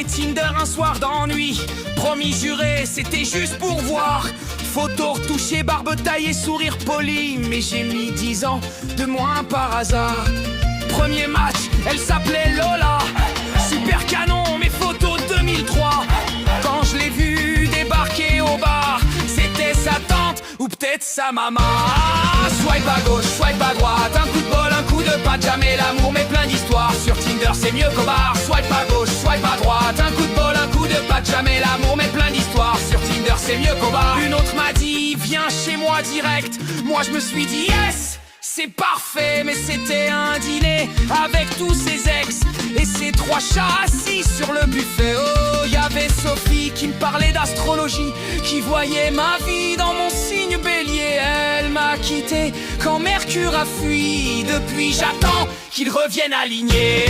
installé Tinder un soir d'ennui. Promis juré, c'était juste pour voir. Photo retouchée, barbe taillée, sourire poli. Mais j'ai mis 10 ans de moins par hasard. Premier match, elle s'appelait Lola. Super canon, mes photos 2003. Quand je l'ai vue débarquer au bar, c'était sa tante ou peut-être sa maman. Swipe à gauche, swipe à droite, un coup de bol, un coup de patte, jamais l'amour mais plein d'histoires. Sur Tinder c'est mieux qu'au bar. Swipe à gauche, swipe à droite, un coup de bol, un coup de patte, jamais l'amour mais plein d'histoires. Sur Tinder c'est mieux qu'au bar. Une autre m'a dit viens chez moi direct. Moi je me suis dit yes, c'est parfait, mais c'était un dîner avec tous ses ex et ses 3 chats assis sur le buffet. Oh, y avait Sophie qui me parlait d'astrologie, qui voyait ma vie dans mon signe bélier. Elle m'a quitté quand Mercure a fui. Depuis j'attends qu'il revienne aligné.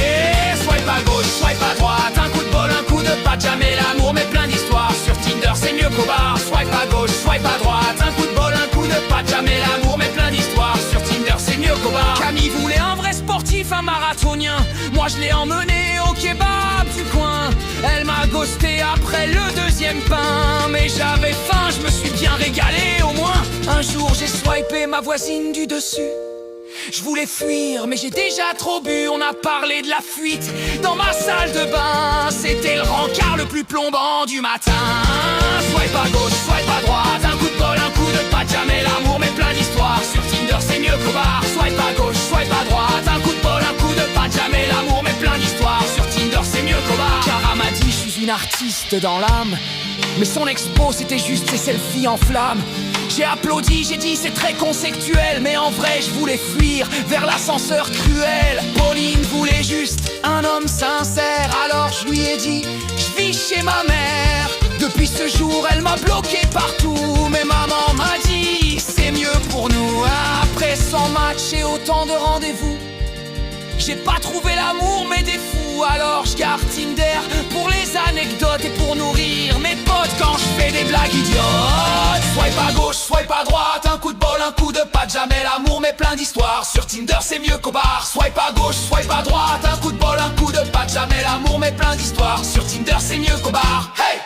Swipe à gauche, swipe à droite, un coup de bol, un coup de patte, jamais l'amour mais plein d'histoires. Sur Tinder c'est mieux qu'au bar. Swipe à gauche, swipe à droite, un coup de bol, un coup de patte, jamais l'amour mais plein d'histoires. Sur Tinder c'est mieux qu'au bar. Camille voulait un vrai sportif, un marathonien. Moi je l'ai emmené au kebab du coin. Elle m'a ghosté après le 2e pain. Mais j'avais faim, je me suis bien régalé au moins. Un jour j'ai swipé ma voisine du dessus. Je voulais fuir mais j'ai déjà trop bu. On a parlé de la fuite dans ma salle de bain. C'était le rencard le plus plombant du matin. Swipe à gauche, swipe à droite, un coup de bol, un coup de patte, jamais l'amour mais plein d'histoires. Sur Tinder c'est mieux qu'au bar. Swipe à gauche, swipe à droite, un coup de bol, un coup de patte, jamais l'amour mais plein d'histoires. Sur Tinder c'est mieux qu'au bar. Cara m'a dit je suis une artiste dans l'âme, mais son expo c'était juste ses selfies en flammes. J'ai applaudi, j'ai dit c'est très conceptuel, mais en vrai je voulais fuir vers l'ascenseur cruel. Pauline voulait juste un homme sincère, alors je lui ai dit je vis chez ma mère. Depuis ce jour elle m'a bloqué partout, mais maman m'a dit c'est mieux pour nous. Après 100 matchs et autant de rendez-vous, j'ai pas trouvé l'amour mais des fous. Alors je garde Tinder pour les anecdotes et pour nourrir mes potes quand je fais des blagues idiotes. Swipe à gauche, swipe à droite, un coup de bol, un coup de patte, jamais l'amour mais plein d'histoires. Sur Tinder c'est mieux qu'au bar. Swipe à gauche, swipe à droite, un coup de bol, un coup de patte, jamais l'amour mais plein d'histoires. Sur Tinder c'est mieux qu'au bar. Hey!